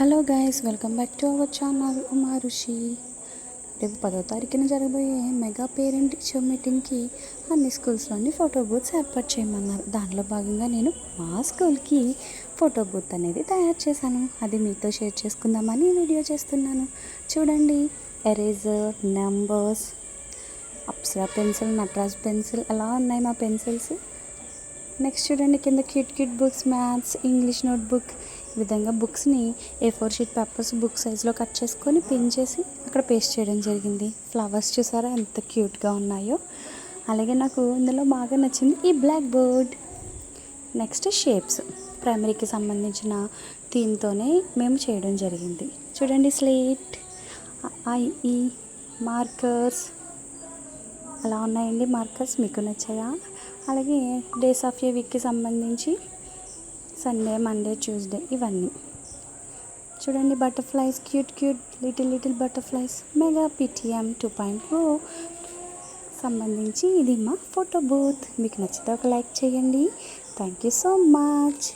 Hello guys, welcome back to our channel Uma ఋషి. రేపు 10వ తారీఖున జరగబోయే మెగా పేరెంట్ టీచర్ మీటింగ్కి అన్ని స్కూల్స్లోని ఫోటో బూత్స్ ఏర్పాటు చేయమన్నారు. దానిలో భాగంగా నేను మా స్కూల్కి ఫోటో బూత్ అనేది తయారు చేశాను. అది మీతో షేర్ చేసుకుందామని వీడియో చేస్తున్నాను. చూడండి, eraser, numbers, Apsara pencil, Nataraj pencil అలా ఉన్నాయి మా పెన్సిల్స్. నెక్స్ట్ చూడండి, కింద cute books, maths, English notebook. ఈ విధంగా బుక్స్ని A4 షీట్ పేపర్స్ బుక్ సైజ్లో కట్ చేసుకొని పిన్ చేసి అక్కడ పేస్ట్ చేయడం జరిగింది. ఫ్లవర్స్ చూసారా ఎంత క్యూట్గా ఉన్నాయో. అలాగే నాకు ఇందులో బాగా నచ్చింది ఈ బ్లాక్ బోర్డ్. నెక్స్ట్ షేప్స్, ప్రైమరీకి సంబంధించిన థీమ్తోనే మేము చేయడం జరిగింది. చూడండి, స్లేట్, ఐఈ, మార్కర్స్ అలా ఉన్నాయండి. మార్కర్స్ మీకు నచ్చాయా? అలాగే డేస్ ఆఫ్ ఏ వీక్కి సంబంధించి సండే, మండే, ట్యూస్డే ఇవన్నీ చూడండి. Butterflies, cute little butterflies. Mega PTM 2.0 సంబంధించి ఇది మా ఫోటో బూత్. మీకు నచ్చితే ఒక లైక్ చేయండి. Thank you so much.